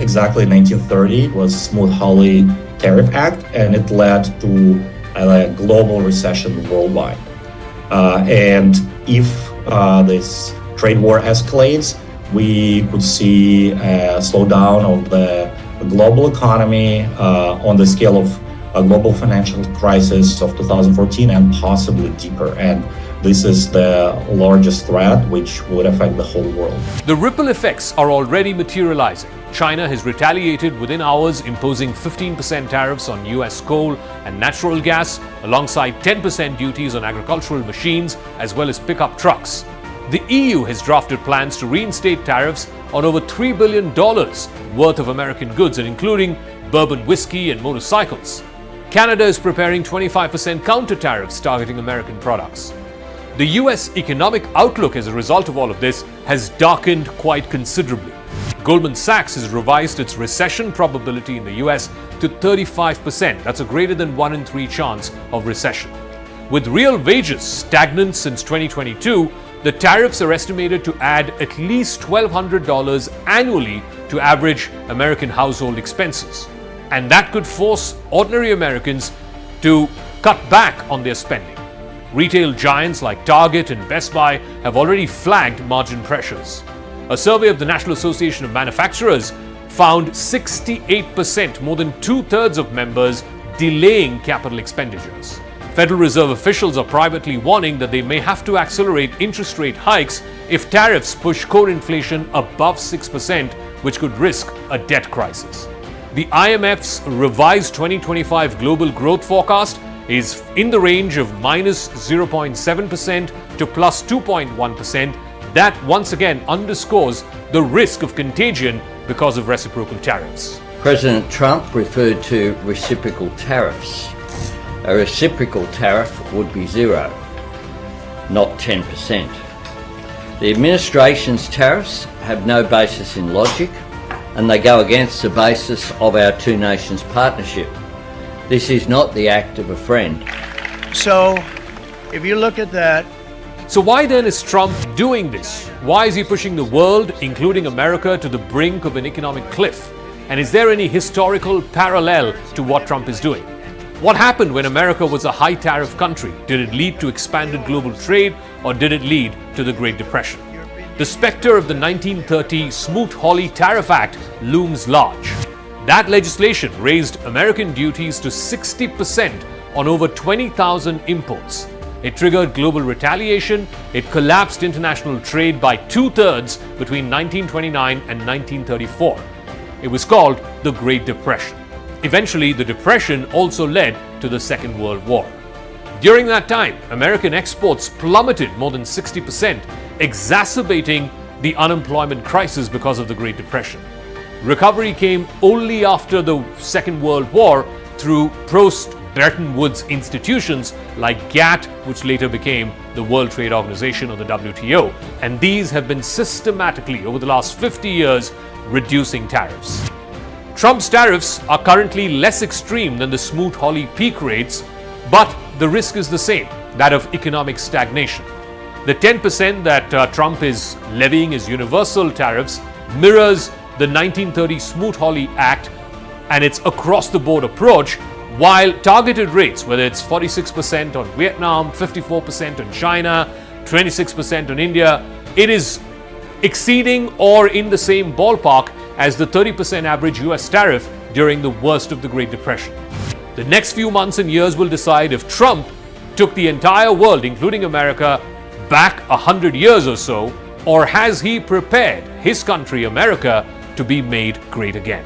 Exactly in 1930, it was Smoot-Hawley Tariff Act, and it led to a global recession worldwide. And if this trade war escalates, we could see a slowdown of the global economy on the scale of a global financial crisis of 2014 and possibly deeper. And this is the largest threat which would affect the whole world. The ripple effects are already materializing. China has retaliated within hours, imposing 15% tariffs on U.S. coal and natural gas, alongside 10% duties on agricultural machines as well as pickup trucks. The EU has drafted plans to reinstate tariffs on over $3 billion worth of American goods, and including bourbon whiskey and motorcycles. Canada is preparing 25% counter tariffs targeting American products. The U.S. economic outlook as a result of all of this has darkened quite considerably. Goldman Sachs has revised its recession probability in the U.S. to 35%. That's a greater than 1 in 3 chance of recession. With real wages stagnant since 2022, the tariffs are estimated to add at least $1,200 annually to average American household expenses. And that could force ordinary Americans to cut back on their spending. Retail giants like Target and Best Buy have already flagged margin pressures. A survey of the National Association of Manufacturers found 68%, more than two-thirds of members, delaying capital expenditures. Federal Reserve officials are privately warning that they may have to accelerate interest rate hikes if tariffs push core inflation above 6%, which could risk a debt crisis. The IMF's revised 2025 global growth forecast is in the range of minus 0.7% to plus 2.1%. That once again underscores the risk of contagion because of reciprocal tariffs. President Trump referred to reciprocal tariffs. A reciprocal tariff would be 0, not 10%. The administration's tariffs have no basis in logic, and they go against the basis of our two nations partnership. This is not the act of a friend. So, if you look at that, So why then is Trump doing this? Why is he pushing the world, including America, to the brink of an economic cliff? And is there any historical parallel to what Trump is doing? What happened when America was a high tariff country? Did it lead to expanded global trade, or did it lead to the Great Depression? The specter of the 1930 Smoot-Hawley Tariff Act looms large. That legislation raised American duties to 60% on over 20,000 imports. It triggered global retaliation. It collapsed international trade by two-thirds between 1929 and 1934. It was called the Great Depression. Eventually, the Depression also led to the Second World War. During that time, American exports plummeted more than 60%, exacerbating the unemployment crisis because of the Great Depression. Recovery came only after the Second World War through post-Bretton Woods institutions like GATT, which later became the World Trade Organization or the WTO. And these have been systematically, over the last 50 years, reducing tariffs. Trump's tariffs are currently less extreme than the Smoot-Hawley peak rates, but the risk is the same, that of economic stagnation. The 10% that Trump is levying as universal tariffs mirrors the 1930 Smoot-Hawley Act and its across-the-board approach, while targeted rates, whether it's 46% on Vietnam, 54% on China, 26% on India, it is exceeding or in the same ballpark as the 30% average U.S. tariff during the worst of the Great Depression. The next few months and years will decide if Trump took the entire world, including America, back 100 years or so, or has he prepared his country, America, to be made great again.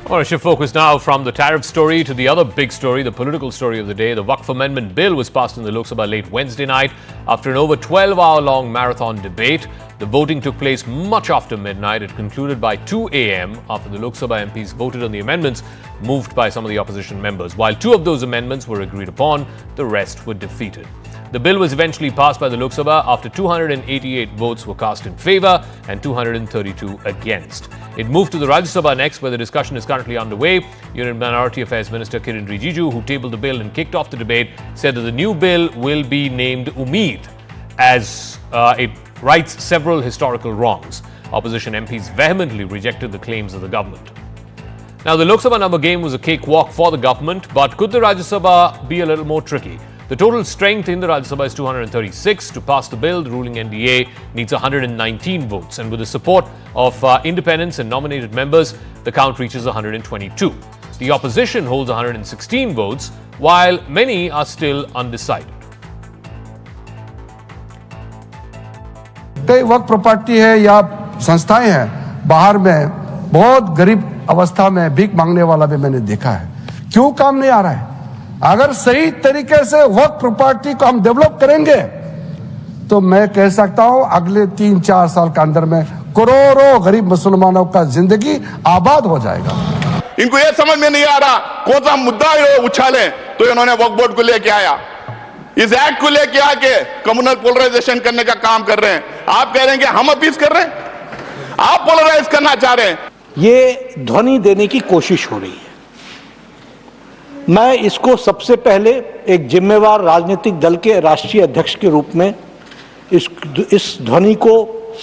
I want to shift focus now from the tariff story to the other big story, the political story of the day. The Waqf Amendment Bill was passed in the Lok Sabha late Wednesday night after an over 12-hour-long marathon debate. The voting took place much after midnight. It concluded by 2 a.m. after the Lok Sabha MPs voted on the amendments moved by some of the opposition members. While two of those amendments were agreed upon, the rest were defeated. The bill was eventually passed by the Lok Sabha after 288 votes were cast in favour and 232 against. It moved to the Rajya Sabha next, where the discussion is currently underway. Union Minority Affairs Minister Kiren Rijiju, who tabled the bill and kicked off the debate, said that the new bill will be named Umeed, as it rights several historical wrongs. Opposition MPs vehemently rejected the claims of the government. Now, the Lok Sabha number game was a cakewalk for the government, but could the Rajya Sabha be a little more tricky? The total strength in the Rajya Sabha is 236. To pass the bill, the ruling NDA needs 119 votes. And with the support of independents and nominated members, the count reaches 122. The opposition holds 116 votes, while many are still undecided. कई वक्त property है या संस्थाएं हैं बाहर में बहुत गरीब अवस्था में भीख मांगने वाला भी मैंने देखा है। क्यों काम नहीं आ रहा है? अगर सही तरीके से वक्त प्रॉपर्टी को हम डेवलप करेंगे तो मैं कह सकता हूं अगले 3-4 साल के अंदर में करोड़ों गरीब मुसलमानों का जिंदगी आबाद हो जाएगा। इनको ये समझ में नहीं आ रहा कौन सा मुद्दा उछाले तो इन्होंने वक्फ बोर्ड को लेके आया, इस एक्ट को लेके आके कम्युनल पोलराइजेशन करने का काम कर रहे हैं। आप कह रहे हैं कि हम अपील कर रहे हैं, आप पोलराइज करना चाह रहे हैं। ये ध्वनि देने की कोशिश हो रही है। मैं इसको सबसे पहले एक जिम्मेवार राजनीतिक दल के राष्ट्रीय अध्यक्ष के रूप में इस ध्वनि को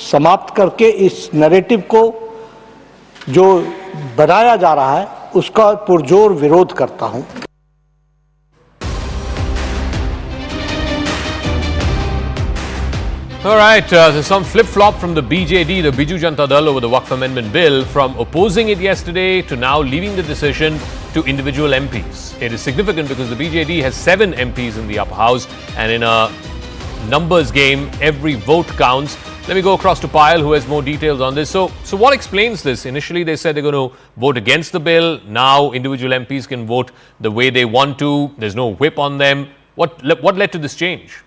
समाप्त करके इस नैरेटिव को जो बनाया जा रहा है उसका पुरजोर विरोध करता हूं। All right, there's some flip-flop from the BJD, the Biju Janata Dal, over the Waqf Amendment Bill, from opposing it yesterday to now leaving the decision to individual MPs. It is significant because the BJD has 7 MPs in the upper house, and in a numbers game, every vote counts. Let me go across to Payal, who has more details on this. So what explains this? Initially, they said they're going to vote against the bill. Now, individual MPs can vote the way they want to. There's no whip on them. What led to this change?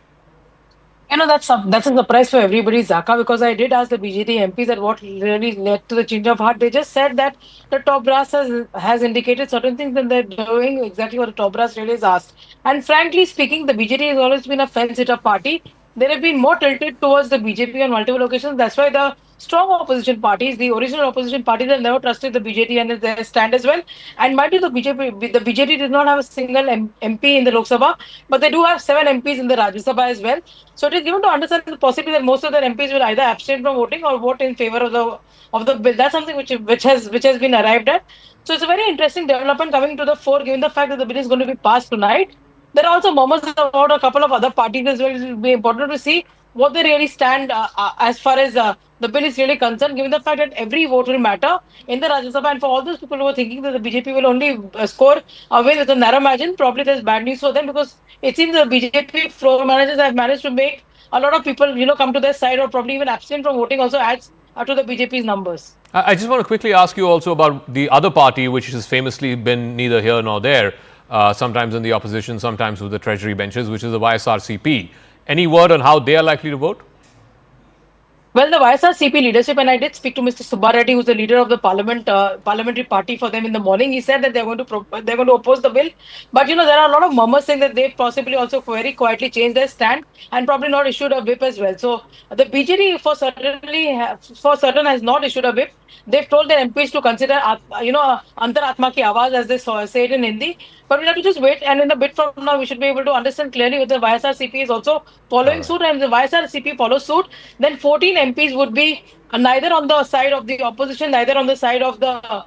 You know, that's a surprise for everybody, Zaka, because I did ask the BJD MPs that what really led to the change of heart. They just said that the top brass has indicated certain things and they're doing exactly what the top brass really has asked. And frankly speaking, the BJD has always been a fence-sitter party. They have been more tilted towards the BJP on multiple occasions. That's why the strong opposition parties, the original opposition parties, have never trusted the BJP and their stand as well. And mind you, the BJP did not have a single MP in the Lok Sabha, but they do have 7 MPs in the Rajya Sabha as well. So it is given to understand the possibility that most of their MPs will either abstain from voting or vote in favor of the bill. That's something which has been arrived at. So it's a very interesting development coming to the fore, given the fact that the bill is going to be passed tonight. There are also murmurs about a couple of other parties as well. It will be important to see what they really stand as far as the bill is really concerned, given the fact that every vote will matter in the Rajya Sabha. And for all those people who are thinking that the BJP will only score away with a narrow margin, probably there's bad news for them, because it seems the BJP floor managers have managed to make a lot of people, come to their side or probably even abstain from voting also adds to the BJP's numbers. I just want to quickly ask you also about the other party, which has famously been neither here nor there, sometimes in the opposition, sometimes with the treasury benches, which is the YSRCP. Any word on how they are likely to vote? Well, the YSRCP leadership, and I did speak to Mr. Subba Reddy, who's the leader of the parliamentary party for them in the morning. He said that they're going to oppose the bill. But there are a lot of murmurs saying that they've possibly also very quietly changed their stand and probably not issued a whip as well. So the BJD for certain has not issued a whip. They've told their MPs to consider, Antar Atma ki Awaaz, as they say it in Hindi. But we'll have to just wait, and in a bit from now, we should be able to understand clearly whether the YSRCP is also following suit. And if the YSRCP follows suit, then 14 MPs would be neither on the side of the opposition, neither on the side of the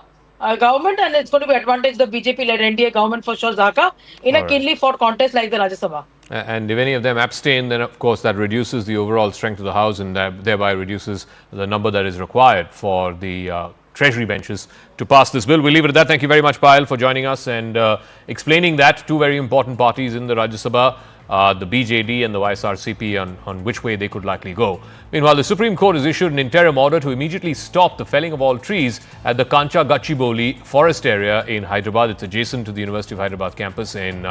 government, and it's going to be advantage the BJP-led NDA government for sure, Zaka, in a keenly fought contest like the Rajya Sabha. And if any of them abstain, then of course that reduces the overall strength of the House and thereby reduces the number that is required for the Treasury benches to pass this bill. We'll leave it at that. Thank you very much, Payal, for joining us and explaining that. 2 very important parties in the Rajya Sabha, the BJD and the YSRCP, on which way they could likely go. Meanwhile, the Supreme Court has issued an interim order to immediately stop the felling of all trees at the Kancha Gachibowli forest area in Hyderabad. It's adjacent to the University of Hyderabad campus in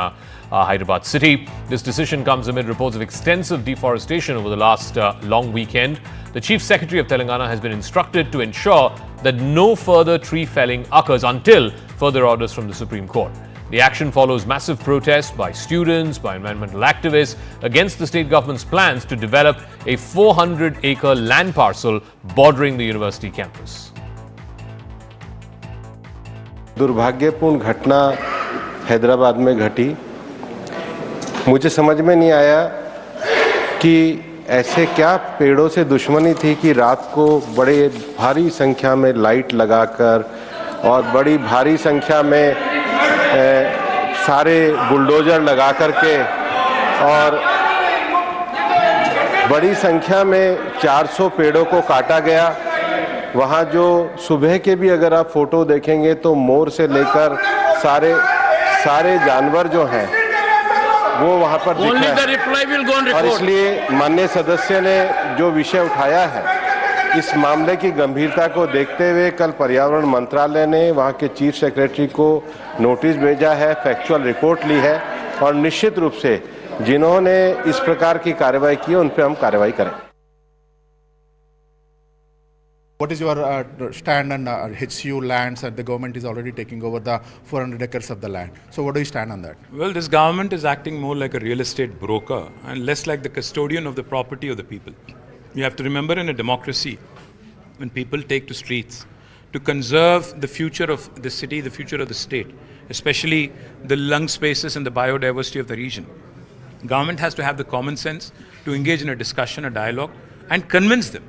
Hyderabad city. This decision comes amid reports of extensive deforestation over the last long weekend. The Chief Secretary of Telangana has been instructed to ensure that no further tree felling occurs until further orders from the Supreme Court. The action follows massive protests by students, by environmental activists against the state government's plans to develop a 400-acre land parcel bordering the university campus. दुर्भाग्यपूर्ण घटना हैदराबाद में घटी। मुझे समझ में नहीं आया कि ऐसे क्या पेड़ों से दुश्मनी थी कि रात को बड़े भारी संख्या में लाइट लगाकर और बड़ी भारी संख्या में सारे बुलडोजर लगा करके और बड़ी संख्या में 400 पेड़ों को काटा गया। वहाँ जो सुबह के भी अगर आप फोटो देखेंगे तो मोर से लेकर सारे जानवर जो हैं वो वहाँ पर दिख रहे हैं। और इसलिए माननीय सदस्य ने जो विषय उठाया है, इस मामले की गंभीरता को देखते हुए कल पर्यावरण मंत्रालय ने वहाँ के चीफ सेक्रेटरी को नोटिस भेजा है, फैक्चुअल रिपोर्ट ली है और निश्चित रूप से जिन्होंने इस प्रकार की कार्रवाई की उन पर हम कार्रवाई करें। What is your stand on HCU lands that the government is already taking over the 400 acres of the land? So what do you stand on that? Well, this government is acting more like a real estate broker and less like the custodian of the property of the people. You have to remember, in a democracy, when people take to streets to conserve the future of the city, the future of the state, especially the lung spaces and the biodiversity of the region, government has to have the common sense to engage in a discussion, a dialogue, and convince them.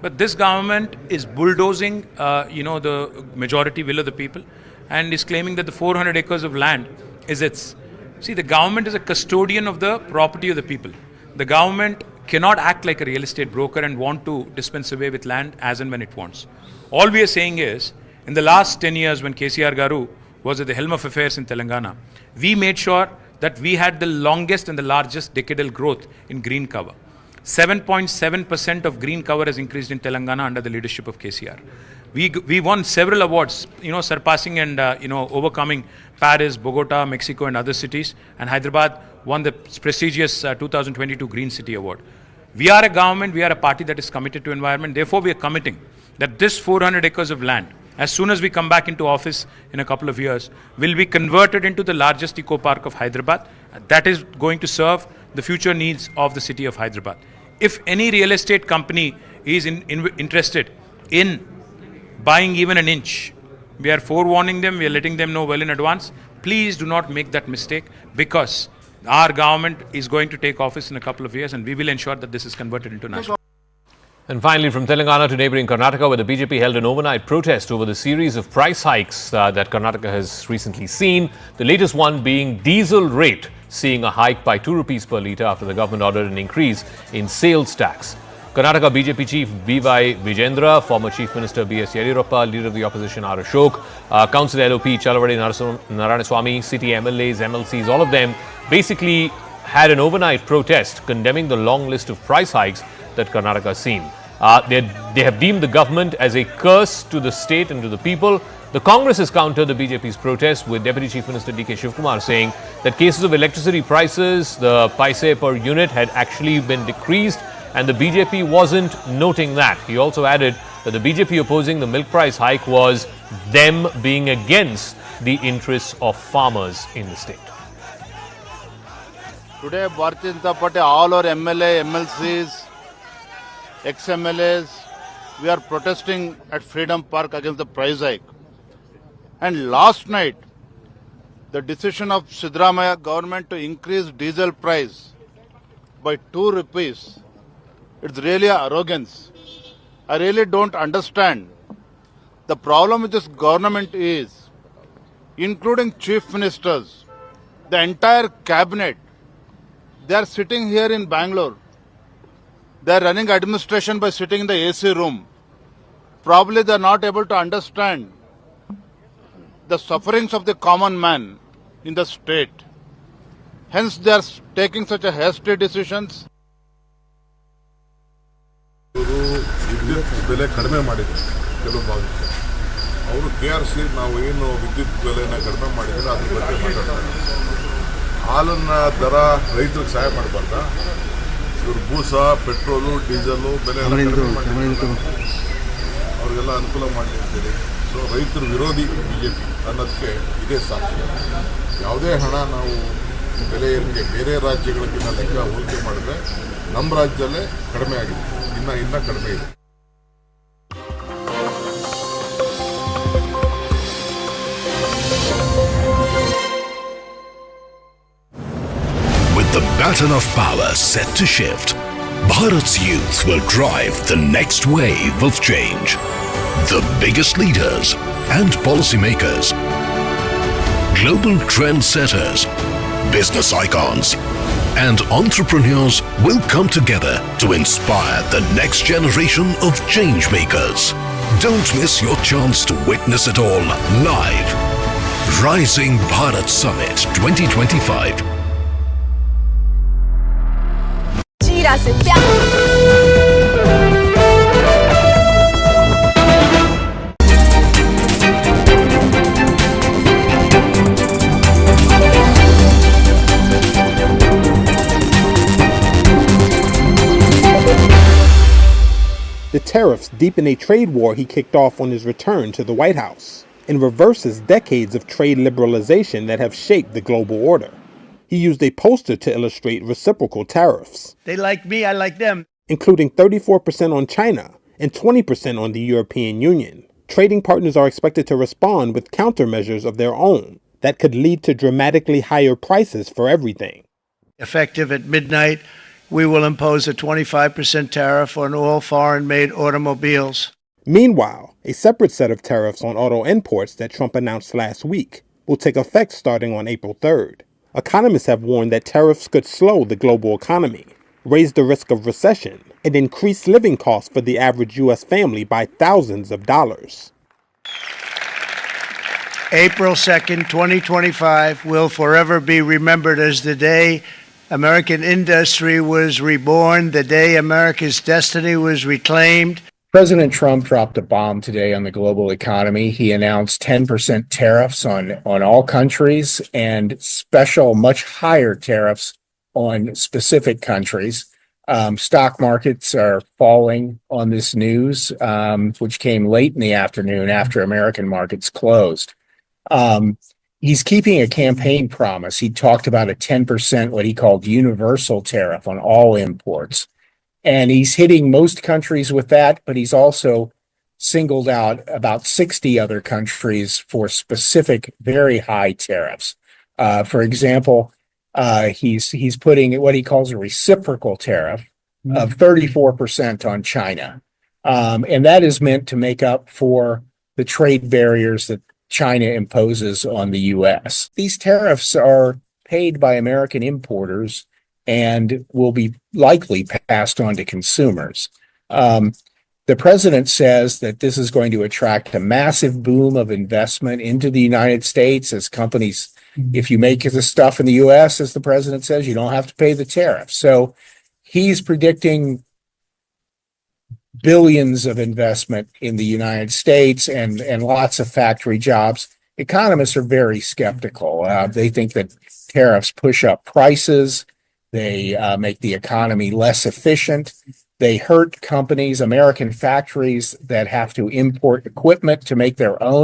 But this government is bulldozing, the majority will of the people, and is claiming that the 400 acres of land is its. See, the government is a custodian of the property of the people. The government cannot act like a real estate broker and want to dispense away with land as and when it wants. All we are saying is, in the last 10 years when KCR Garu was at the helm of affairs in Telangana, we made sure that we had the longest and the largest decadal growth in green cover. 7.7% of green cover has increased in Telangana under the leadership of KCR. We won several awards, surpassing and, overcoming Paris, Bogota, Mexico and other cities. And Hyderabad won the prestigious 2022 Green City Award. We are a government, we are a party that is committed to environment. Therefore, we are committing that this 400 acres of land, as soon as we come back into office in a couple of years, will be converted into the largest eco park of Hyderabad. That is going to serve the future needs of the city of Hyderabad. If any real estate company is interested in buying even an inch, we are forewarning them, we are letting them know well in advance. Please do not make that mistake, because our government is going to take office in a couple of years and we will ensure that this is converted into national. And finally, from Telangana to neighbouring Karnataka, where the BJP held an overnight protest over the series of price hikes that Karnataka has recently seen. The latest one being diesel rate, seeing a hike by 2 rupees per litre after the government ordered an increase in sales tax. Karnataka BJP Chief B.Y. Vijendra, former Chief Minister B.S. Yediyurappa, Leader of the Opposition R. Ashok, Council LOP Chalavadi Narayanaswamy, city MLAs, MLCs, all of them basically had an overnight protest condemning the long list of price hikes that Karnataka has seen. They have deemed the government as a curse to the state and to the people. The Congress has countered the BJP's protest, with Deputy Chief Minister D.K. Shivkumar saying that cases of electricity prices, the paise per unit, had actually been decreased, and the BJP wasn't noting that. He also added that the BJP opposing the milk price hike was them being against the interests of farmers in the state. Today, Bharatiya Janata Party, all our MLA, MLCs, ex-MLAs, we are protesting at Freedom Park against the price hike. And last night, the decision of Siddaramaiah government to increase diesel price by 2 rupees, it's really arrogance. I really don't understand. The problem with this government is, including chief ministers, the entire cabinet, they are sitting here in Bangalore. They are running administration by sitting in the AC room. Probably they are not able to understand the sufferings of the common man in the state. Hence they are taking such a hasty decisions. ವಿದ್ಯುತ್ ಬೆಲೆ ಕಡಿಮೆ ಮಾಡಿದ್ರು ಕೆಲವು ಭಾಗಕ್ಕೆ. ಅವರು KRC ನಾವು ಏನು ವಿದ್ಯುತ್ ಬೆಲೆನ ಕಡಿಮೆ ಮಾಡಿದ್ರೆ ಅದ್ರ ಬಗ್ಗೆ ಮಾತಾಡ್ತಾರೆ. ಹಾಲನ್ನ ದರ ರೈತರಿಗೆ ಸಹಾಯ ಮಾಡಬಾರ್ದ? ಇವರು ಬೂಸ, ಪೆಟ್ರೋಲು, ಡೀಸೆಲು ಬೆಲೆ ಅವ್ರಿಗೆಲ್ಲ ಅನುಕೂಲ ಮಾಡಲಿ ಅಂತೇಳಿ. ಸೊ ರೈತರ ವಿರೋಧಿ BJP ಅನ್ನೋದಕ್ಕೆ ಇದೇ ಸಾಕ್ಷಿ. ಯಾವುದೇ ಹಣ ನಾವು ಬೆಲೆ ಏರಿಕೆ ಬೇರೆ ರಾಜ್ಯಗಳಿಗಿಂತ ಲೆಕ್ಕ ಹೋಲಿಕೆ ಮಾಡಿದ್ರೆ ನಮ್ಮ ರಾಜ್ಯದಲ್ಲೇ ಕಡಿಮೆ ಆಗಿದೆ, ಇನ್ನ ಕಡಿಮೆ ಇದೆ. With the baton of power set to shift, Bharat's youth will drive the next wave of change. The biggest leaders and policymakers, global trendsetters, business icons, and entrepreneurs will come together to inspire the next generation of change makers. Don't miss your chance to witness it all live. Rising Bharat Summit 2025. The tariffs deepen a trade war he kicked off on his return to the White House and reverses decades of trade liberalization that have shaped the global order. He used a poster to illustrate reciprocal tariffs. They like me, I like them. Including 34% on China and 20% on the European Union. Trading partners are expected to respond with countermeasures of their own that could lead to dramatically higher prices for everything. Effective at midnight, we will impose a 25% tariff on all foreign-made automobiles. Meanwhile, A separate set of tariffs on auto imports that Trump announced last week will take effect starting on April 3rd. Economists have warned that tariffs could slow the global economy, raise the risk of recession, and increase living costs for the average U.S. family by thousands of dollars. April 2nd, 2025 will forever be remembered as the day American industry was reborn, the day America's destiny was reclaimed. President Trump dropped a bomb today on the global economy. He announced 10% tariffs on all countries and special, much higher tariffs on specific countries. Stock markets are falling on this news, which came late in the afternoon after American markets closed. He's keeping a campaign promise. He talked about a 10%, what he called universal tariff on all imports. And he's hitting most countries with that, but he's also singled out about 60 other countries for specific, very high tariffs. For example, he's putting what he calls a reciprocal tariff of 34% on China. And that is meant to make up for the trade barriers that China imposes on the U.S. These tariffs are paid by American importers and will be likely passed on to consumers. The president says that this is going to attract a massive boom of investment into the United States as companies, if you make the stuff in the U.S., as the president says, you don't have to pay the tariff. So he's predicting billions of investment in the United States and lots of factory jobs. Economists are very skeptical. They think that tariffs push up prices. They make the economy less efficient. They hurt companies, American factories that have to import equipment to make their own